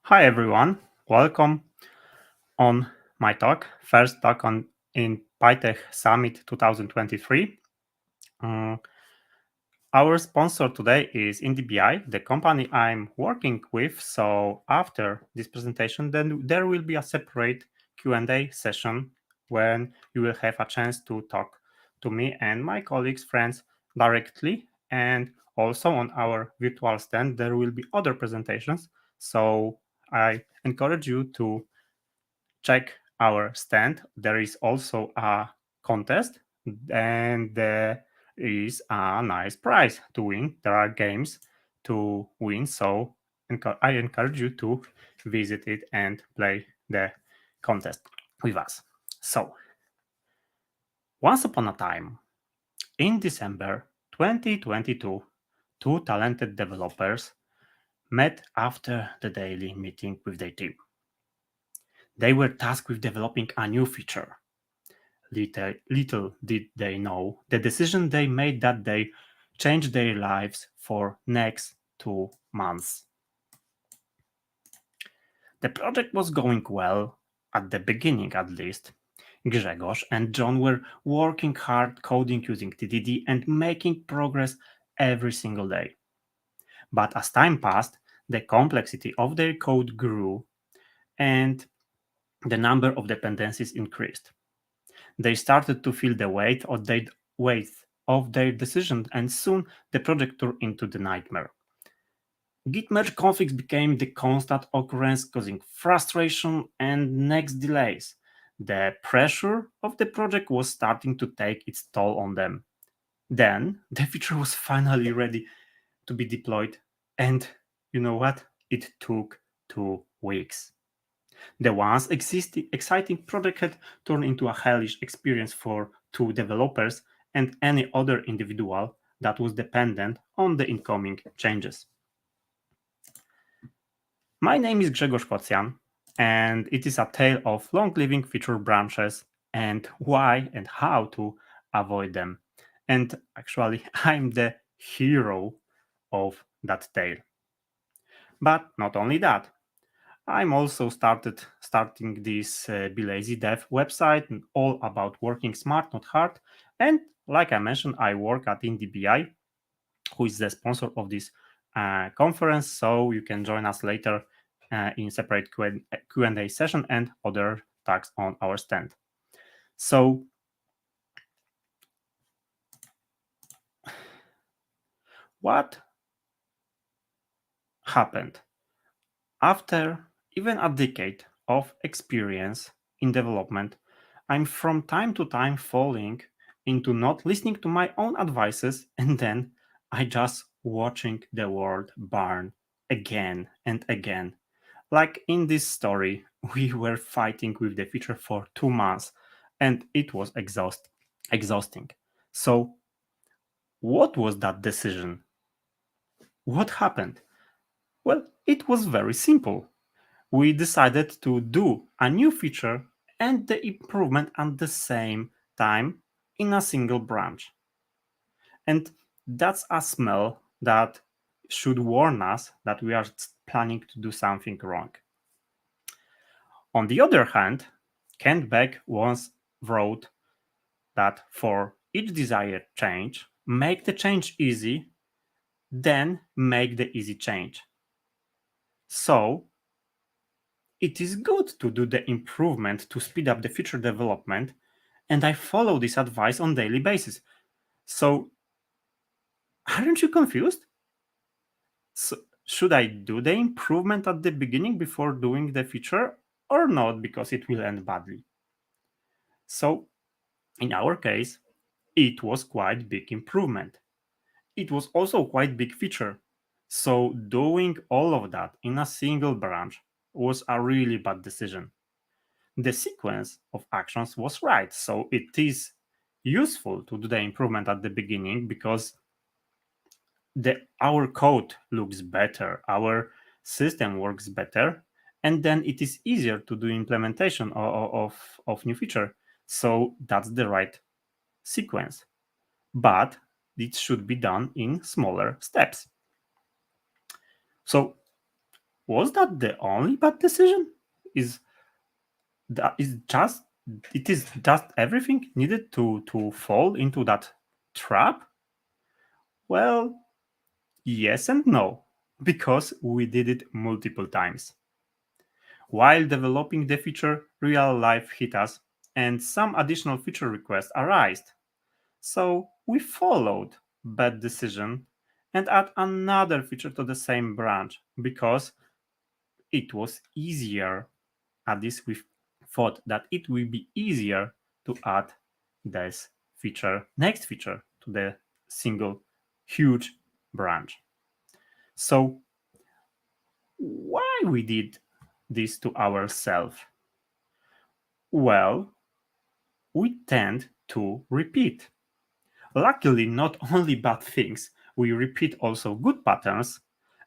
Hi everyone, welcome on my talk, first talk on in PyTech Summit 2023. Um, our sponsor today is IndieBI, the company I'm working with. So after this presentation, then there will be a separate Q&A session when you will have a chance to talk to me and my colleagues, friends directly. And also on our virtual stand, there will be other presentations. So I encourage you to check our stand. There is also a contest, and there is a nice prize to win. There are games to win, so I encourage you to visit it and play the contest with us. So, once upon a time, in December 2022, two talented developers met after the daily meeting with their team. They were tasked with developing a new feature. Little did they know the decision they made that day changed their lives for next 2 months. The project was going well, at the beginning at least. Grzegorz and John were working hard coding using TDD and making progress every single day. But as time passed, the complexity of their code grew and the number of dependencies increased. They started to feel the weight of their decision, and soon the project turned into the nightmare. Git merge configs became the constant occurrence, causing frustration and next delays. The pressure of the project was starting to take its toll on them. Then the feature was finally ready to be deployed, and you know what? It took 2 weeks. The once exciting project had turned into a hellish experience for two developers and any other individual that was dependent on the incoming changes. My name is Grzegorz Kocjan, and it is a tale of long living feature branches and why and how to avoid them. And actually, I'm the hero of that tale. But not only that, I'm also starting this Be Lazy Dev website and all about working smart, not hard. And like I mentioned, I work at IndieBI, who is the sponsor of this conference. So you can join us later in separate Q&A session and other talks on our stand. So what happened? After even a decade of experience in development, I'm from time to time falling into not listening to my own advices, and then I just watching the world burn again and again. Like in this story, we were fighting with the feature for 2 months and it was exhausting. So, what was that decision? What happened? Well, it was very simple. We decided to do a new feature and the improvement at the same time in a single branch. And that's a smell that should warn us that we are planning to do something wrong. On the other hand, Kent Beck once wrote that for each desired change, make the change easy, then make the easy change. So it is good to do the improvement to speed up the future development, and I follow this advice on daily basis. So aren't you confused? So, should I do the improvement at the beginning before doing the feature or not because it will end badly? So in our case, it was quite big improvement. It was also quite big feature. So doing all of that in a single branch was a really bad decision. The sequence of actions was right, so it is useful to do the improvement at the beginning because our code looks better, our system works better, and then it is easier to do implementation of new feature. So that's the right sequence, but it should be done in smaller steps. So Was that the only bad decision? Is that is just it is just everything needed to fall into that trap? Well, yes and no, because we did it multiple times. While developing the feature, real life hit us, and some additional feature requests arose. So we followed bad decision and add another feature to the same branch because it was easier. At this, we thought that it will be easier to add this feature, next feature, to the single huge branch. So why we did this to ourselves? Well, we tend to repeat. Luckily, not only bad things, we repeat also good patterns,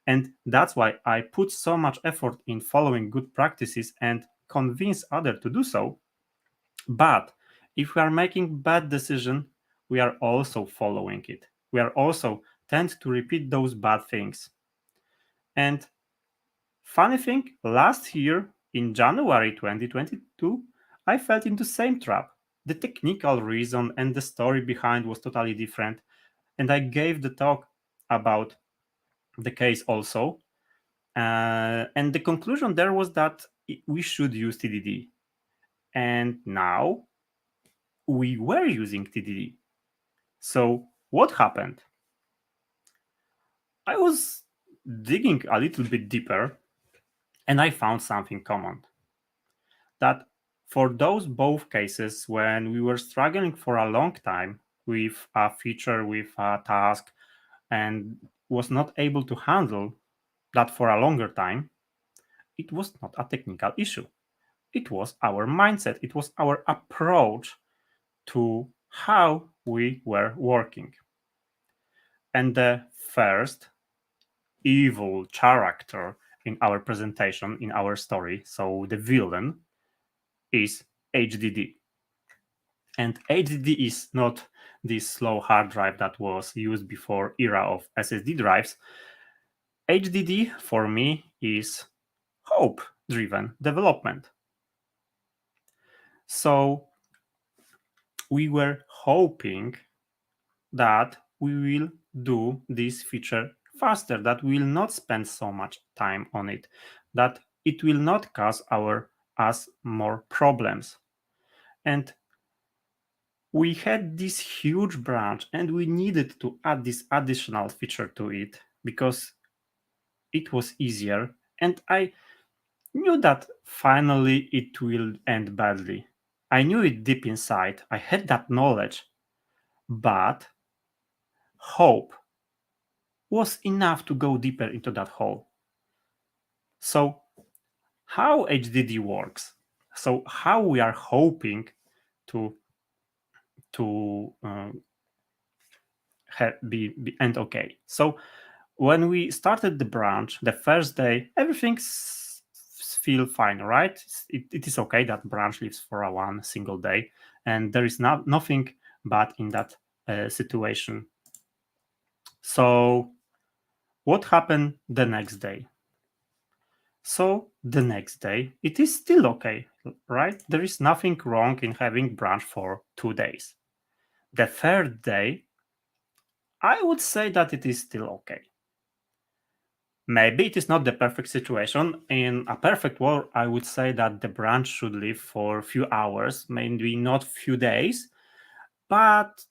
and that's why I put so much effort in following good practices and convince others to do so. But if we are making bad decision, we are also following it. We are also tend to repeat those bad things. And funny thing, last year in January 2022, I fell into same trap. The technical reason and the story behind was totally different, and I gave the talk about the case also. And the conclusion there was that we should use TDD. And now we were using TDD. So what happened? I was digging a little bit deeper and I found something common. That for those both cases when we were struggling for a long time with a feature, with a task, and was not able to handle that for a longer time, it was not a technical issue. It was our mindset, it was our approach to how we were working. And the first evil character in our presentation, in our story, so the villain, is HDD. And HDD is not this slow hard drive that was used before era of SSD drives. HDD for me is hope driven development. So we were hoping that we will do this feature faster, that we will not spend so much time on it, that it will not cause us more problems. And we had this huge branch and we needed to add this additional feature to it because it was easier. And I knew that finally it will end badly. I knew it deep inside. I had that knowledge. But hope was enough to go deeper into that hole. So, how HDD works? So, how we are hoping to be end okay. So, when we started the branch, the first day, everything feel fine, right? It is okay that branch lives for a one single day, and there is nothing bad in that situation. So, what happened the next day? So the next day, it is still okay, right? There is nothing wrong in having branch for 2 days. The third day, I would say that it is still okay. Maybe it is not the perfect situation. In a perfect world, I would say that the branch should live for a few hours, maybe not few days, but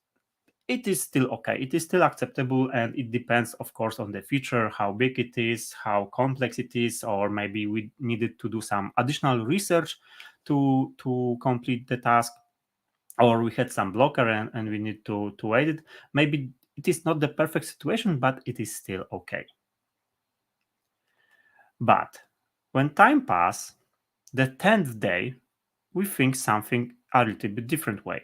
it is still okay. It is still acceptable, and it depends, of course, on the feature, how big it is, how complex it is, or maybe we needed to do some additional research to complete the task, or we had some blocker and we need to wait it. Maybe it is not the perfect situation, but it is still okay. But when time passes, the 10th day, we think something a little bit different way.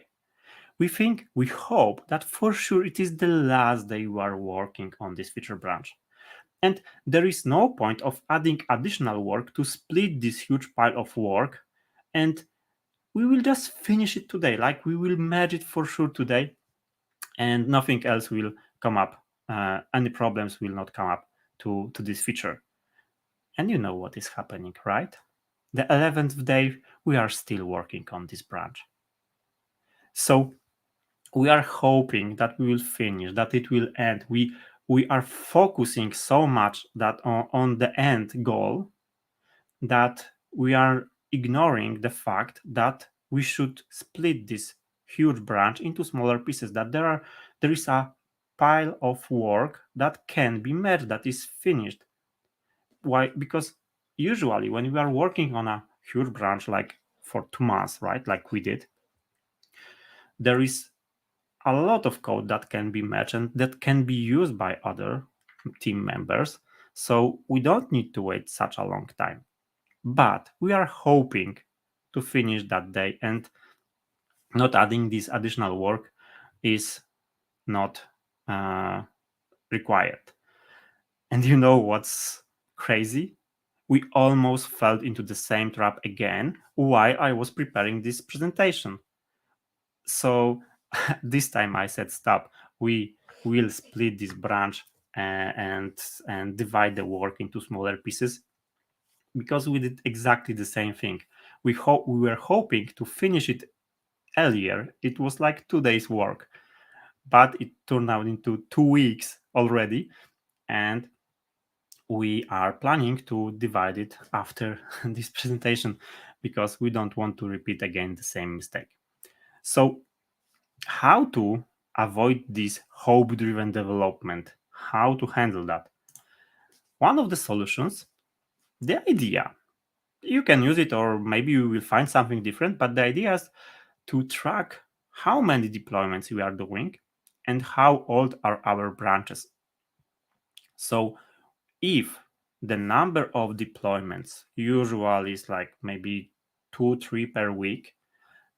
We hope that for sure it is the last day we are working on this feature branch. And there is no point of adding additional work to split this huge pile of work. And we will just finish it today. Like we will merge it for sure today, and nothing else will come up. Any problems will not come up to this feature. And you know what is happening, right? The 11th day, we are still working on this branch. So we are hoping that we will finish, that it will end. We are focusing so much that on the end goal that we are ignoring the fact that we should split this huge branch into smaller pieces, that there is a pile of work that can be merged, that is finished. Why? Because usually when we are working on a huge branch like for 2 months, right, like we did, there is a lot of code that can be merged and that can be used by other team members. So we don't need to wait such a long time. But we are hoping to finish that day, and not adding this additional work is not uh, required. And you know what's crazy? We almost fell into the same trap again while I was preparing this presentation. So this time I said, stop. We will split this branch and divide the work into smaller pieces, because we did exactly the same thing. We were hoping to finish it earlier. It was like 2 days work, but it turned out into 2 weeks already, and we are planning to divide it after this presentation because we don't want to repeat again the same mistake. So how to avoid this hope driven development, how to handle that? One of the solutions, the idea, you can use it or maybe you will find something different, but the idea is to track how many deployments we are doing and how old are our branches. So if the number of deployments usually is like maybe 2 3 per week,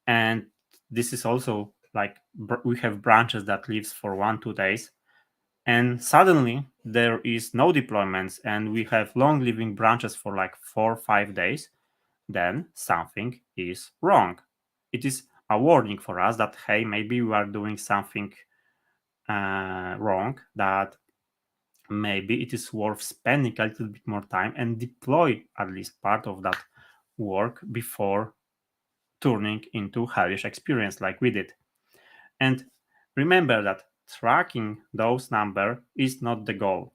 and this is also like we have branches that lives for 1 2 days, and suddenly there is no deployments and we have long living branches for like 4 5 days, then something is wrong. It is a warning for us that hey, maybe we are doing something wrong, that maybe it is worth spending a little bit more time and deploy at least part of that work before turning into hellish experience like we did. And remember that tracking those number is not the goal.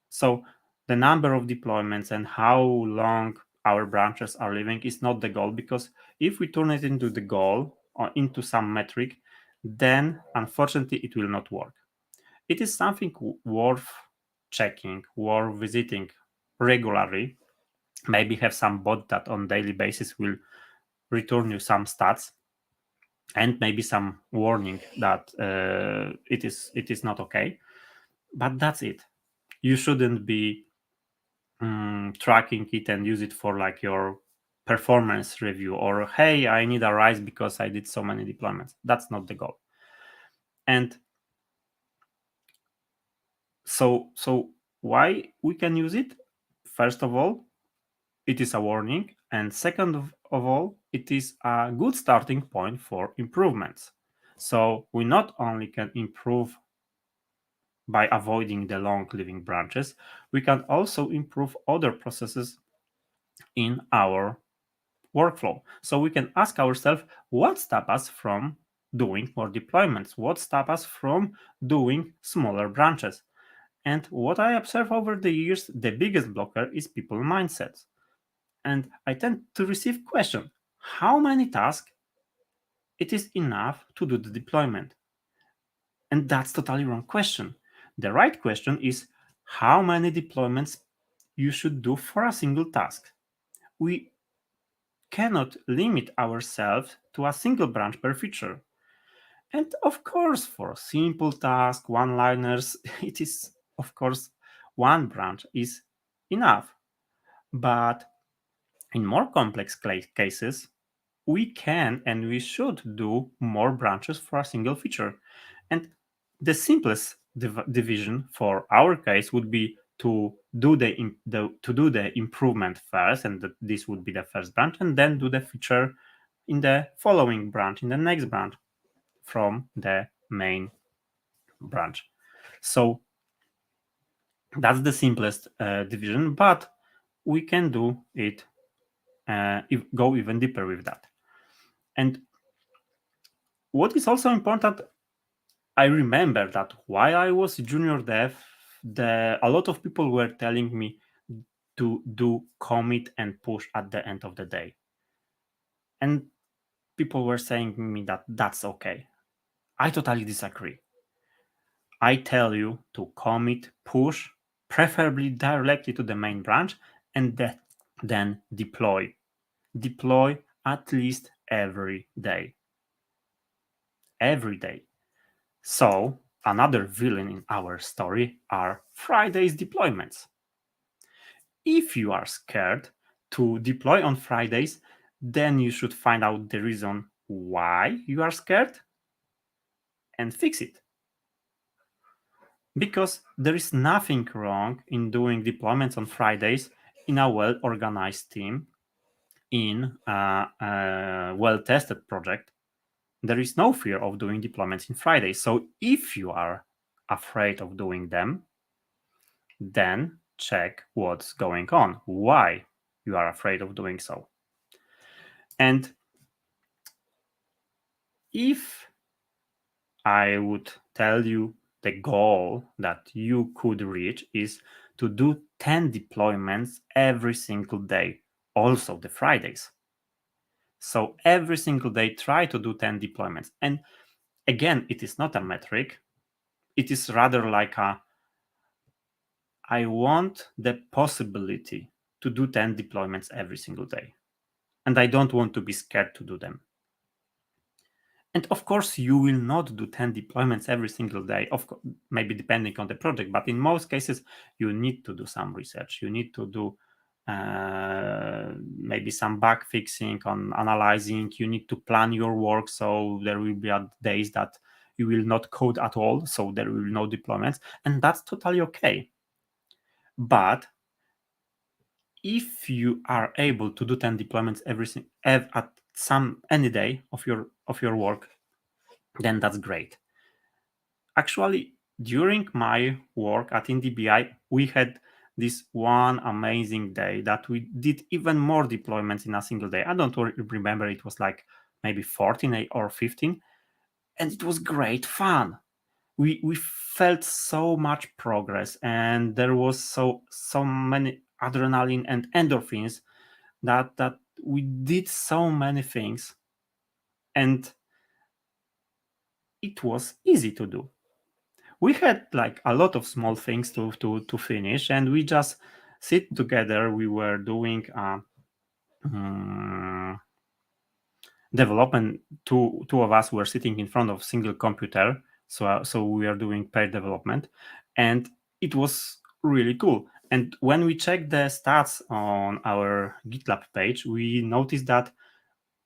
So the number of deployments and how long our branches are living is not the goal, because if we turn it into the goal or into some metric, then unfortunately it will not work. It is something worth checking, worth visiting regularly. Maybe have some bot that on daily basis will return you some stats and maybe some warning that it is not okay. But that's it. You shouldn't be tracking it and use it for like your performance review, or hey, I need a rise because I did so many deployments. That's not the goal. And so why we can use it? First of all, it is a warning, and second of all, it is a good starting point for improvements. So we not only can improve by avoiding the long living branches, we can also improve other processes in our workflow. So we can ask ourselves, what stops us from doing more deployments? What stops us from doing smaller branches? And what I observe over the years, the biggest blocker is people mindsets. And I tend to receive question, how many tasks it is enough to do the deployment? And that's totally wrong question. The right question is how many deployments you should do for a single task. We cannot limit ourselves to a single branch per feature. And of course, for simple tasks, one-liners, it is, of course, one branch is enough. But in more complex cases, we can and we should do more branches for a single feature. And the simplest division for our case would be to do the improvement first, and this would be the first branch, and then do the feature in the following branch, in the next branch from the main branch. So that's the simplest division. But we can do it, go even deeper with that. And what is also important, I remember that while I was junior dev, a lot of people were telling me to do commit and push at the end of the day. And people were saying to me that that's okay. I totally disagree. I tell you to commit, push, preferably directly to the main branch, and then deploy. Deploy at least every day. Every day. So, another villain in our story are Friday's deployments. If you are scared to deploy on Fridays, then you should find out the reason why you are scared and fix it. Because there is nothing wrong in doing deployments on Fridays in a well organized team, in a well tested project. There is no fear of doing deployments in Fridays. So if you are afraid of doing them, then check what's going on, why you are afraid of doing so. And if I would tell you the goal that you could reach is to do 10 deployments every single day, also the Fridays. So every single day, try to do 10 deployments. And again, it is not a metric. It is rather like I want the possibility to do 10 deployments every single day. And I don't want to be scared to do them. And of course, you will not do 10 deployments every single day, of course, maybe depending on the project, but in most cases, you need to do some research. You need to do maybe some bug fixing on analyzing. You need to plan your work. So there will be days that you will not code at all. So there will be no deployments. And that's totally okay. But if you are able to do 10 deployments at any day of your work, then that's great. Actually, during my work at IndieBI, we had this one amazing day that we did even more deployments in a single day. I don't remember, it was like maybe 14 or 15, and it was great fun. We felt so much progress, and there was so many adrenaline and endorphins that we did so many things, and it was easy to do. We had like a lot of small things to finish, and we just sit together. We were doing um, development. Two of us were sitting in front of single computer, so we are doing pair development, and it was really cool. And when we checked the stats on our GitLab page, we noticed that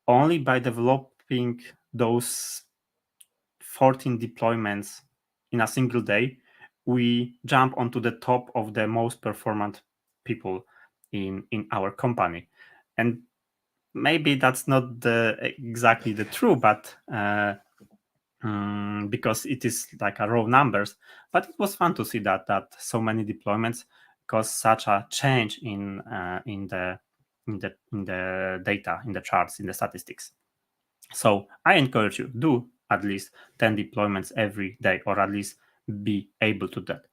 only by developing those 14 deployments in a single day, we jump onto the top of the most performant people in our company. And maybe that's not exactly the true, but because it is like a raw numbers, but it was fun to see that so many deployments cause such a change in the data, in the charts, in the statistics. So I encourage you, do at least 10 deployments every day, or at least be able to do that.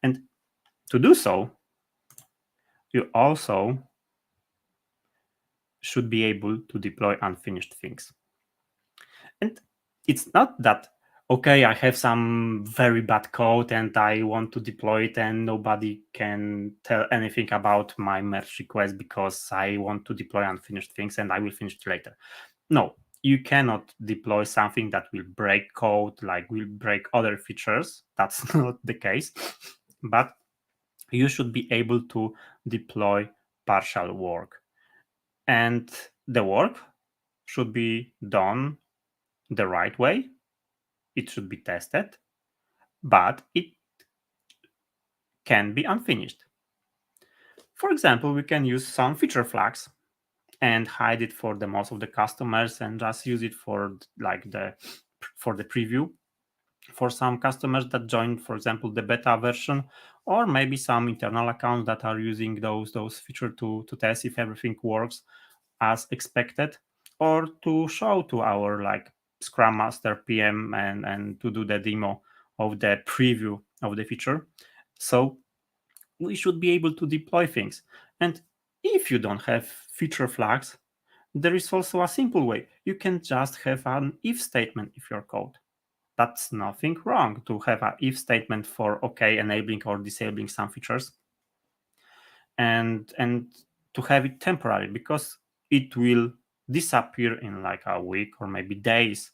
And to do so, you also should be able to deploy unfinished things. And it's not that, okay, I have some very bad code and I want to deploy it and nobody can tell anything about my merge request because I want to deploy unfinished things and I will finish it later. No, you cannot deploy something that will break code, like will break other features. That's not the case. But you should be able to deploy partial work. And the work should be done the right way. It should be tested, but it can be unfinished. For example, we can use some feature flags and hide it for the most of the customers and just use it for the preview for some customers that join, for example, the beta version or maybe some internal accounts that are using those features to test if everything works as expected, or to show to our like Scrum Master PM and to do the demo of the preview of the feature. So we should be able to deploy things. And if you don't have feature flags, there is also a simple way. You can just have an if statement in your code. That's nothing wrong to have an if statement for okay enabling or disabling some features, and to have it temporary, because it will disappear in like a week or maybe days.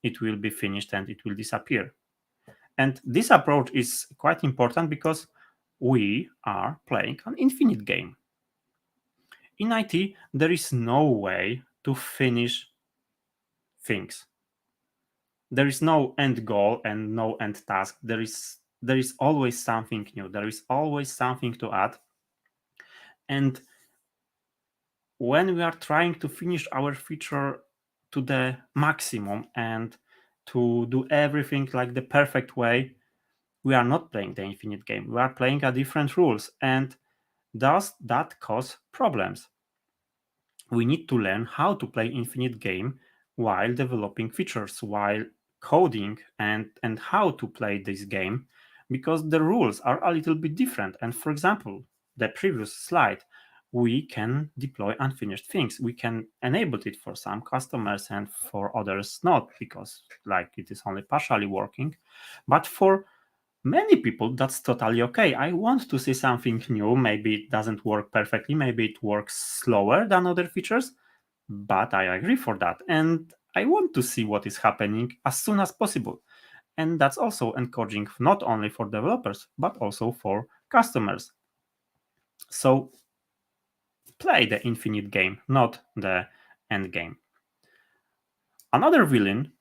It will be finished and it will disappear. And this approach is quite important because we are playing an infinite game. In IT, there is no way to finish things. There is no end goal and no end task. There is always something new. There is always something to add. And when we are trying to finish our feature to the maximum and to do everything like the perfect way, we are not playing the infinite game. We are playing a different rules, and does that cause problems? We need to learn how to play infinite game while developing features, while coding, and how to play this game, because the rules are a little bit different. And for example, the previous slide, we can deploy unfinished things. We can enable it for some customers and for others not, because like it is only partially working. But for many people that's totally okay. I want to see something new. Maybe it doesn't work perfectly, maybe it works slower than other features, but I agree for that, and I want to see what is happening as soon as possible. And that's also encouraging not only for developers but also for customers. So play the infinite game, not the end game. Another villain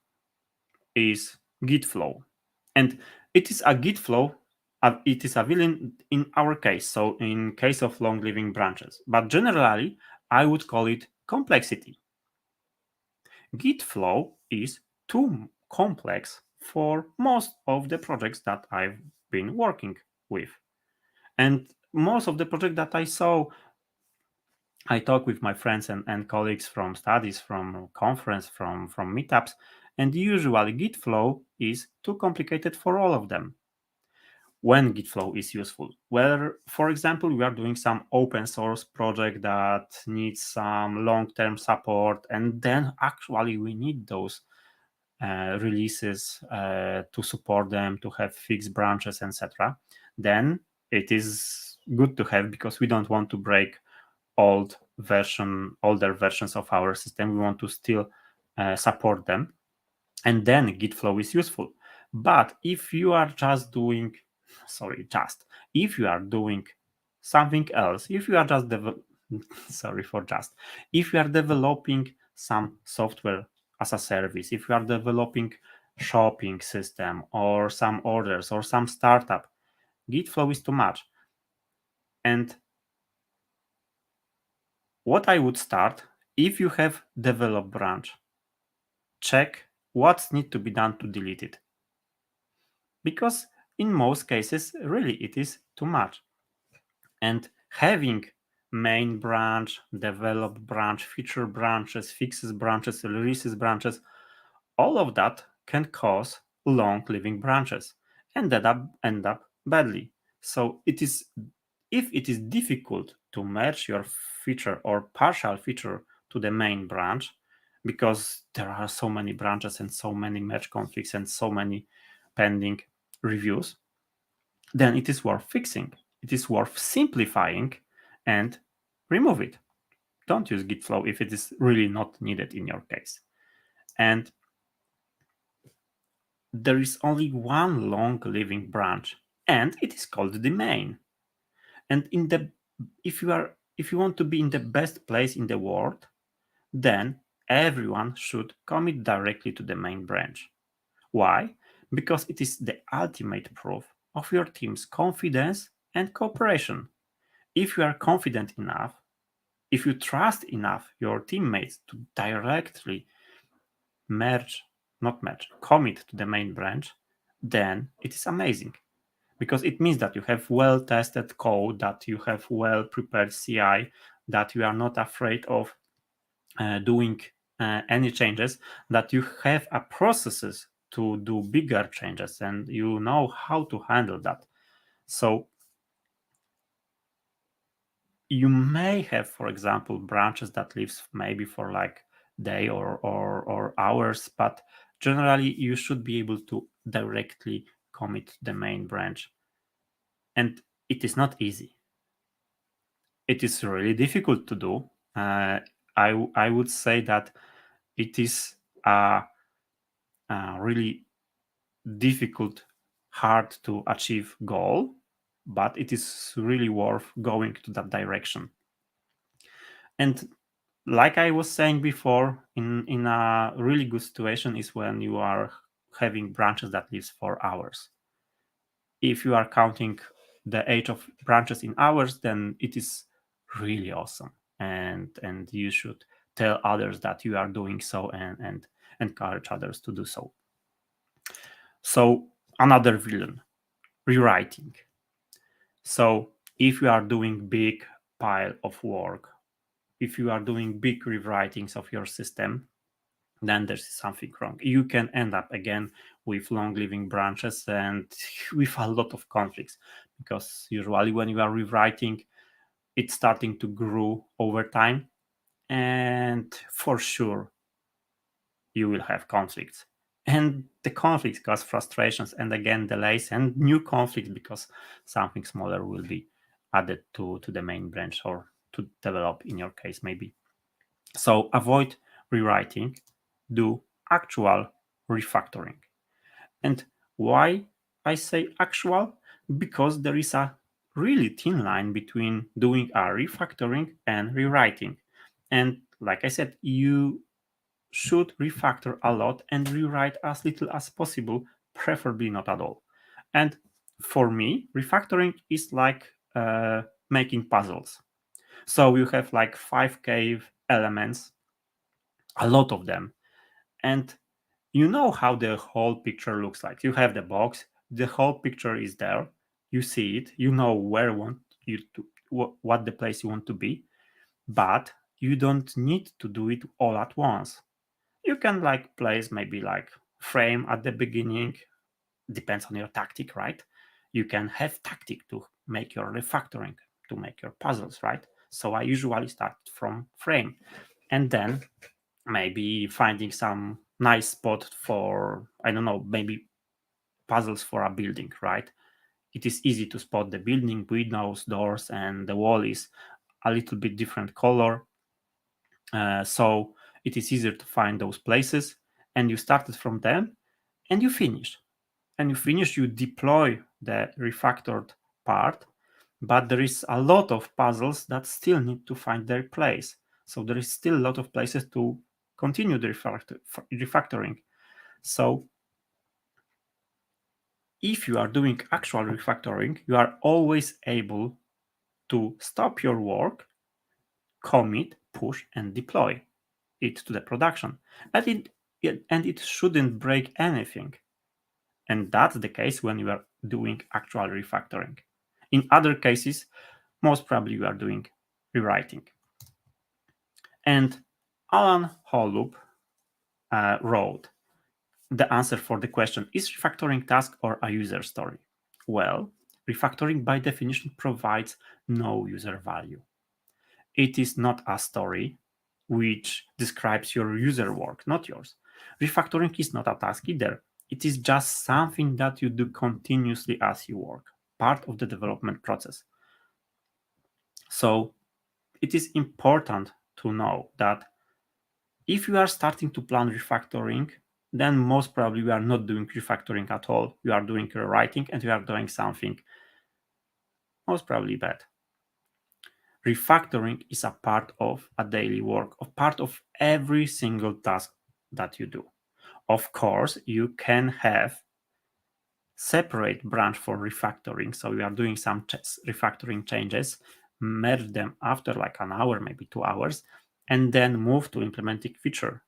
is Git flow. And it is a Git flow, it is a villain in our case, so in case of long living branches. But generally, I would call it complexity. Git flow is too complex for most of the projects that I've been working with. And most of the projects that I saw, I talk with my friends and colleagues from studies, from conference, from meetups, and usually Git flow is too complicated for all of them. When Git flow is useful, where, for example, we are doing some open source project that needs some long-term support, and then actually we need those releases to support them, to have fixed branches, etc. Then it is good to have, because we don't want to break older versions of our system. We want to still support them, and then Git flow is useful. But if you are just doing, sorry, just if you are doing something else, if you are just sorry for just, if you are developing some software as a service, if you are developing shopping system or some orders or some startup, Git flow is too much. And what I would start, if you have develop branch, check what needs to be done to delete it, because in most cases really it is too much. And having main branch, develop branch, feature branches, fixes branches, releases branches, all of that can cause long living branches and that end up badly. So it is, if it is difficult to merge your feature or partial feature to the main branch, because there are so many branches and so many merge conflicts and so many pending reviews, then it is worth fixing. It is worth simplifying and remove it. Don't use Git flow if it is really not needed in your case. And there is only one long living branch, and it is called the main. And in the if you want to be in the best place in the world, then everyone should commit directly to the main branch. Why? Because it is the ultimate proof of your team's confidence and cooperation. If you are confident enough, if you trust enough your teammates to directly commit to the main branch, then it is amazing. because it means that you have well tested code, that you have well prepared CI, that you are not afraid of doing any changes, that you have a processes to do bigger changes and you know how to handle that. So you may have, for example, branches that lives maybe for like day or hours, but generally you should be able to directly commit the main branch. And it is not easy. It is really difficult to do. I would say that it is a really difficult, hard to achieve goal, but it is really worth going to that direction. And like I was saying before, in a really good situation is when you are having branches that lives for hours. If you are counting the age of branches in hours, then it is really awesome, and you should tell others that you are doing so and encourage others to do so. So another villain, rewriting. So if you are doing big pile of work, if you are doing big rewritings of your system, then there's something wrong. You can end up again with long living branches and with a lot of conflicts, because usually when you are rewriting, it's starting to grow over time, and for sure you will have conflicts. And the conflicts cause frustrations and again delays and new conflicts because something smaller will be added to the main branch or to develop in your case maybe. So avoid rewriting, do actual refactoring. And why I say actual? Because there is a really thin line between doing a refactoring and rewriting. And like I said, you should refactor a lot and rewrite as little as possible, preferably not at all. And for me, refactoring is like making puzzles. So you have like 5K elements, a lot of them, and you know how the whole picture looks like. You have the box, the whole picture is there, you see it, you know where you want you to what the place you want to be, but you don't need to do it all at once. You can like place maybe like frame at the beginning, depends on your tactic, right? You can have tactic to make your refactoring, to make your puzzles, right? So I usually start from frame, and then maybe finding some nice spot for, I don't know, maybe puzzles for a building, right? It is easy to spot the building, windows, doors, and the wall is a little bit different color. So it is easier to find those places, and you started from them and you finish. And you finish, you deploy the refactored part, but there is a lot of puzzles that still need to find their place. So there is still a lot of places to continue the refactoring. So if you are doing actual refactoring, you are always able to stop your work, commit, push, and deploy it to the production. And it shouldn't break anything. And that's the case when you are doing actual refactoring. In other cases, most probably you are doing rewriting. And Alan Holub wrote the answer for the question, is refactoring task or a user story? Well, refactoring by definition provides no user value. It is not a story which describes your user work, not yours. Refactoring is not a task either. It is just something that you do continuously as you work, part of the development process. So it is important to know that if you are starting to plan refactoring, then most probably you are not doing refactoring at all. You are doing rewriting and you are doing something most probably bad. Refactoring is a part of a daily work, a part of every single task that you do. Of course, you can have separate branch for refactoring. So you are doing some refactoring changes, merge them after like an hour, maybe 2 hours, and then move to implementing feature.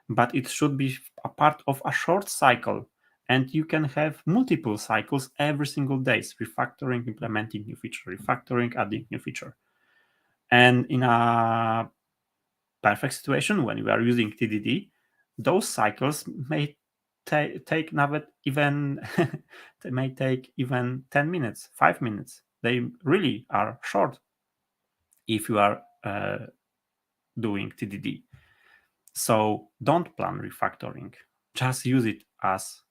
But it should be a part of a short cycle And you can have multiple cycles every single day, refactoring, implementing new feature, refactoring, adding new feature. And in a perfect situation, when you are using TDD, those cycles may take nawet even they may take even 10 minutes, 5 minutes. They really are short if you are doing TDD. So don't plan refactoring. Just use it as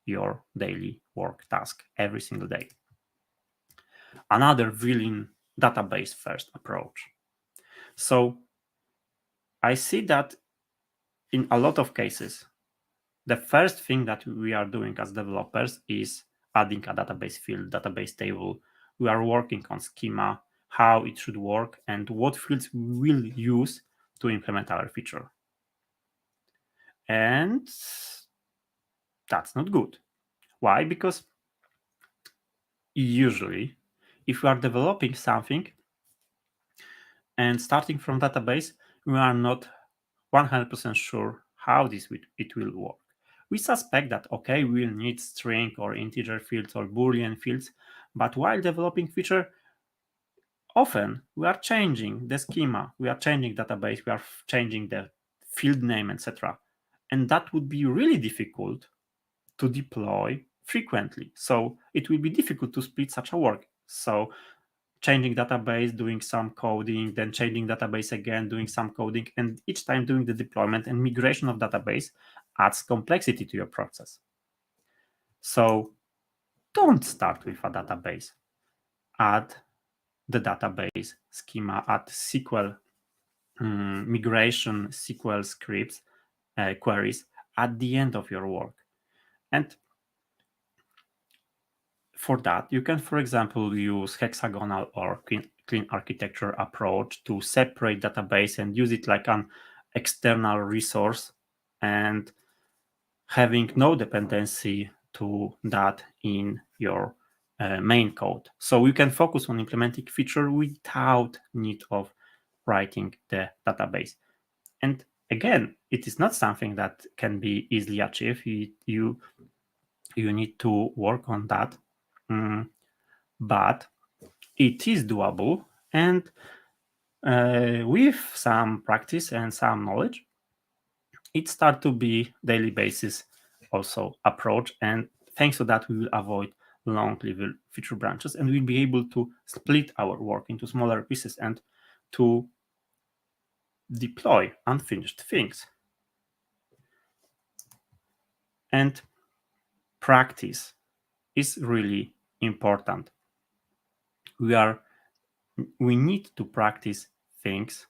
your daily work task every single day. Another villain, database first approach. So I see that in a lot of cases, the first thing that we are doing as developers is adding a database field, database table. We are working on schema, how it should work, and what fields we will use to implement our feature. And that's not good. Why? Because usually, if we are developing something and starting from database, we are not 100% sure how it will work. We suspect that, okay, we will need string or integer fields or Boolean fields, but while developing feature, often we are changing the schema, we are changing database, we are changing the field name, etc. And that would be really difficult to deploy frequently. So it will be difficult to split such a work. So changing database, doing some coding, then changing database again, doing some coding, and each time doing the deployment and migration of database adds complexity to your process. So don't start with a database. Add the database schema, add SQL migration, SQL scripts, queries at the end of your work. And for that, you can, for example, use hexagonal or clean architecture approach to separate database and use it like an external resource and having no dependency to that in your main code. So you can focus on implementing feature without need of writing the database. And again, it is not something that can be easily achieved. You need to work on that. But it is doable, and with some practice and some knowledge, it starts to be daily basis also approach. And thanks to that, we will avoid long lived feature branches, and we'll be able to split our work into smaller pieces and to deploy unfinished things. And practice is really important. We need to practice things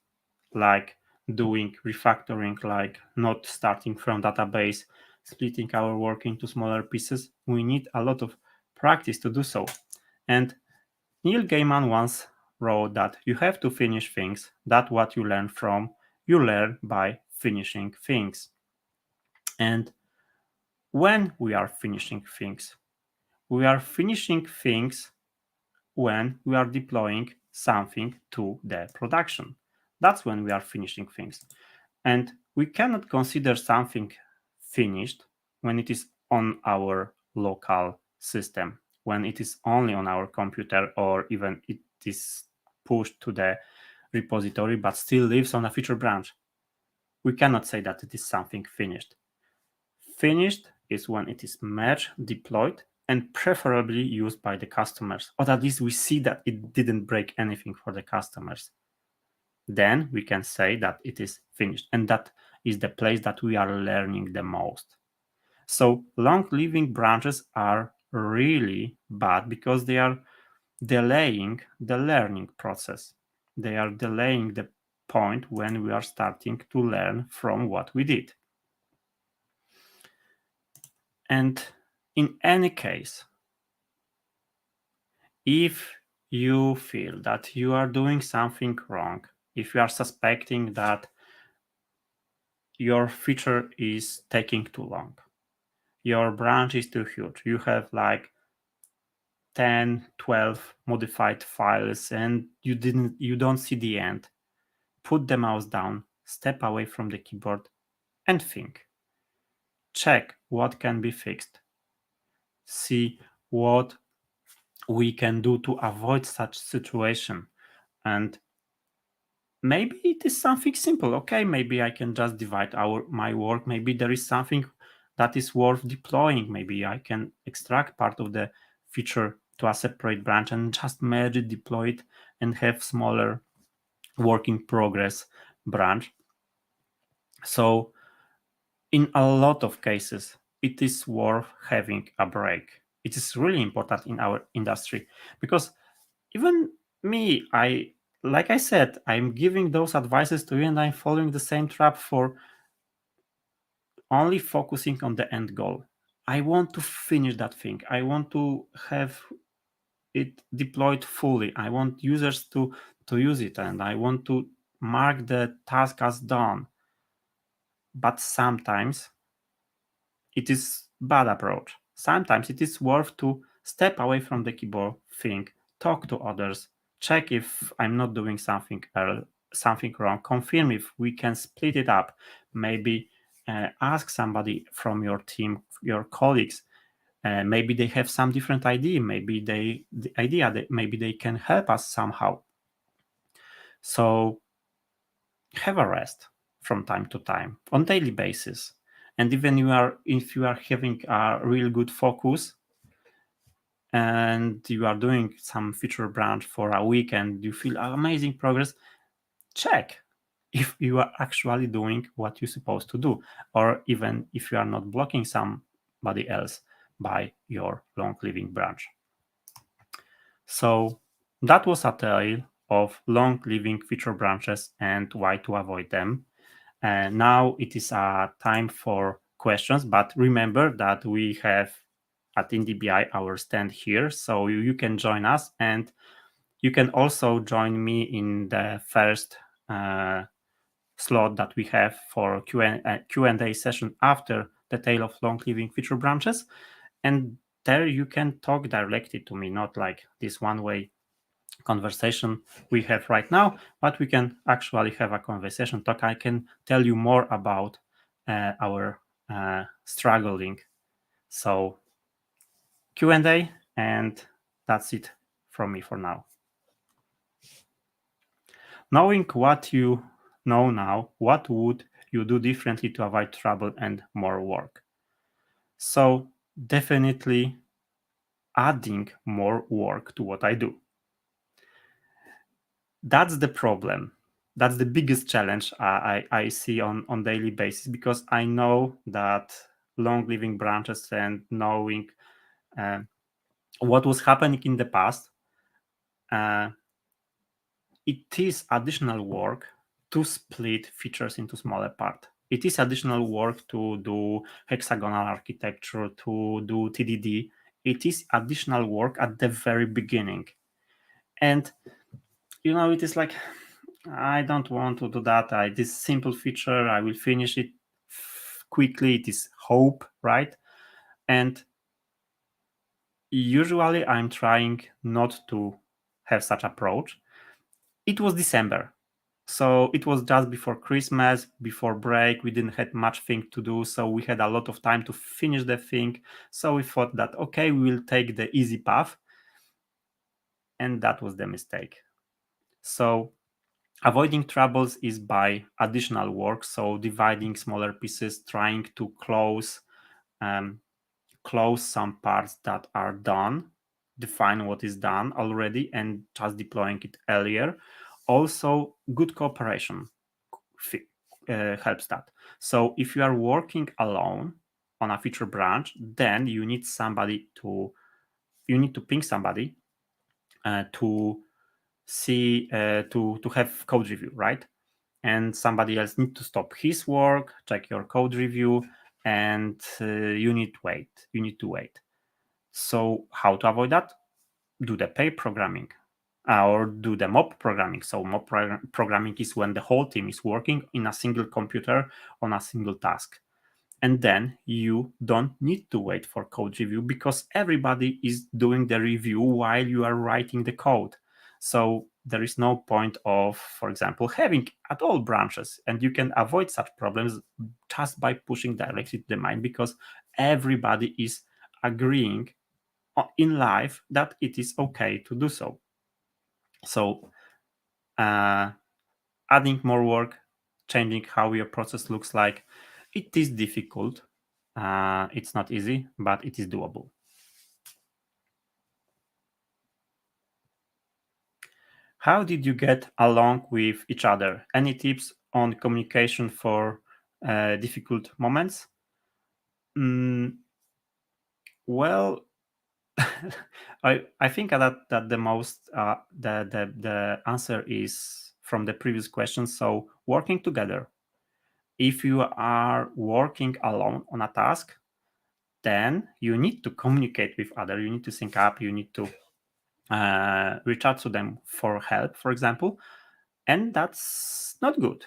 like doing refactoring, like not starting from database, splitting our work into smaller pieces. We need a lot of practice to do so. And Neil Gaiman once wrote that you have to finish things, that what you learn from, you learn by finishing things. And when we are finishing things when we are deploying something to the production. That's when we are finishing things. And we cannot consider something finished when it is on our local system, when it is only on our computer, or even it is pushed to the repository but still lives on a feature branch. We cannot say that it is something finished. Finished is when it is merged, deployed, and preferably used by the customers, or at least we see that it didn't break anything for the customers. Then we can say that it is finished, and that is the place that we are learning the most. So long living branches are really bad because they are delaying the learning process. They are delaying the point when we are starting to learn from what we did. And in any case, if you feel that you are doing something wrong, if you are suspecting that your feature is taking too long, your branch is too huge, you have like 10, 12 modified files and you don't see the end, put the mouse down, step away from the keyboard and think. Check what can be fixed. see what we can do to avoid such situation. And maybe it is something simple. Okay, maybe I can just divide my work. Maybe there is something that is worth deploying. Maybe I can extract part of the feature to a separate branch and just merge it, deploy it, and have smaller work in progress branch. So in a lot of cases, it is worth having a break. It is really important in our industry because even me, like I said, I'm giving those advices to you and I'm following the same trap for only focusing on the end goal. I want to finish that thing. I want to have it deployed fully. I want users to use it and I want to mark the task as done. But sometimes it is bad approach. Sometimes it is worth to step away from the keyboard, think, talk to others, check if I'm not doing something wrong, confirm if we can split it up, maybe ask somebody from your team, your colleagues. Maybe they have some different idea. Maybe the idea that maybe they can help us somehow. So have a rest from time to time on daily basis. And even if you are having a real good focus and you are doing some feature branch for a week and you feel amazing progress, check if you are actually doing what you're supposed to do, or even if you are not blocking somebody else by your long living branch. So that was a tale of long living feature branches and why to avoid them. And now it is time for questions, but remember that we have at IndieBI our stand here, so you can join us, and you can also join me in the first slot that we have for Q&A session after the tale of long living feature branches. And there you can talk directly to me, not like this one-way conversation we have right now, but we can actually have a conversation talk. I can tell you more about our struggling. So Q&A, and that's it from me for now. Knowing what you know now, what would you do differently to avoid trouble and more work? So definitely adding more work to what I do. That's the problem. That's the biggest challenge I see on daily basis, because I know that long living branches and knowing uh, what was happening in the past, uh, it is additional work to split features into smaller parts. It is additional work to do hexagonal architecture, to do TDD. It is additional work at the very beginning. And it is like, I don't want to do that. This simple feature, I will finish it quickly. It is hope, right? And usually I'm trying not to have such approach. It was December, so it was just before Christmas, before break. We didn't have much thing to do, so we had a lot of time to finish the thing. So we thought that, okay, we will take the easy path. And that was the mistake. So avoiding troubles is by additional work, so dividing smaller pieces, trying to close some parts that are done, define what is done already, and just deploying it earlier. Also, good cooperation helps that. So if you are working alone on a feature branch, then you need to ping somebody to see to have code review, right? And somebody else need to stop his work, check your code review, and you need to wait. So how to avoid that? Do the pair programming or do the mob programming. So mob programming is when the whole team is working in a single computer on a single task. And then you don't need to wait for code review because everybody is doing the review while you are writing the code. So there is no point of, for example, having at all branches, and you can avoid such problems just by pushing directly to the main, because everybody is agreeing in life that it is okay to do so. So uh, adding more work, changing how your process looks like, it is difficult. It's not easy, but it is doable. How did you get along with each other? Any tips on communication for difficult moments? Mm, well, I think that the most the answer is from the previous question. So working together. If you are working alone on a task, then you need to communicate with other. You need to sync up. You need to reach out to them for help, for example, and that's not good.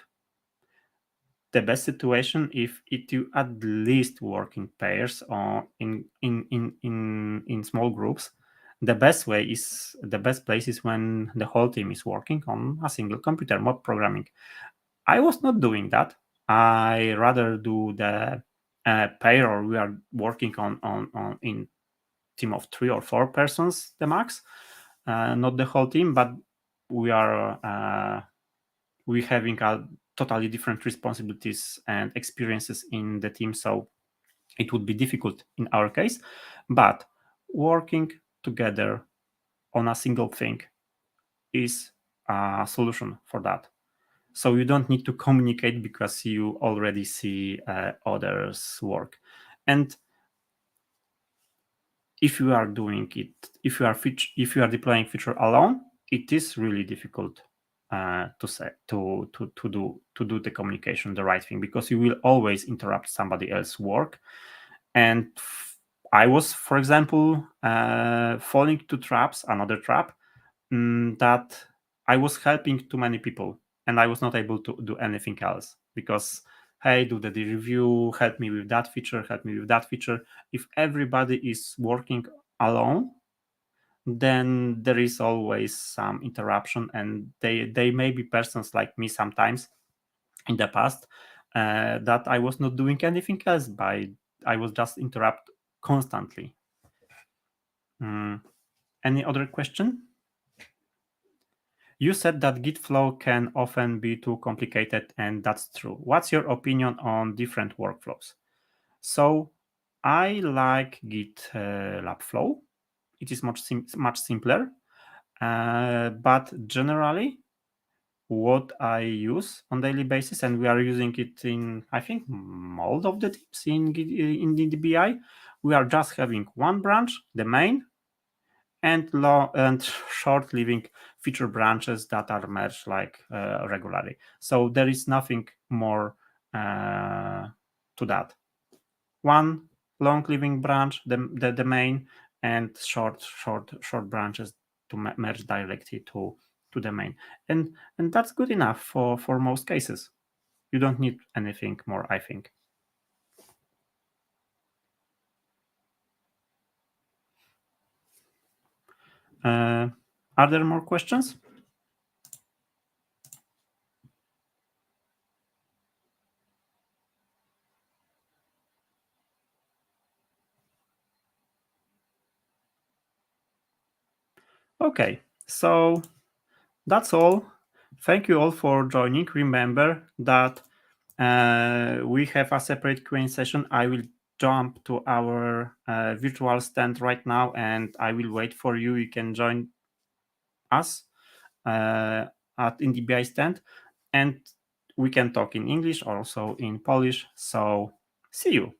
The best situation if it you at least work in pairs or in small groups. The best place is when the whole team is working on a single computer, mob programming. I was not doing that. I rather do the pair, or we are working on in team of 3 or 4 persons the max, not the whole team, but we are we having a totally different responsibilities and experiences in the team, so it would be difficult in our case. But working together on a single thing is a solution for that. So you don't need to communicate because you already see others work. And if you are doing it, if you are deploying feature alone, it is really difficult to say to do the communication the right thing, because you will always interrupt somebody else's work. And I was, for example, falling to traps, another trap, that I was helping too many people and I was not able to do anything else because, hey, do the review, help me with that feature, help me with that feature. If everybody is working alone, then there is always some interruption, and they may be persons like me sometimes in the past, that I was not doing anything else by I was just interrupt constantly. Mm, any other question? You said that Git flow can often be too complicated, and that's true. What's your opinion on different workflows? So, I like Git lab flow. It is much simpler, but generally, what I use on daily basis, and we are using it in I think most of the teams in the DBI, we are just having one branch, the main, and long and short living feature branches that are merged like regularly. So there is nothing more to that. One long living branch, the main, and short branches to merge directly to the main, and that's good enough for most cases. You don't need anything more, I think. Uh, are there more questions? Okay, so that's all. Thank you all for joining. Remember that we have a separate Q&A session. I will jump to our virtual stand right now, and I will wait for you. You can join us at IndieBI stand, and we can talk in English, also in Polish. So see you.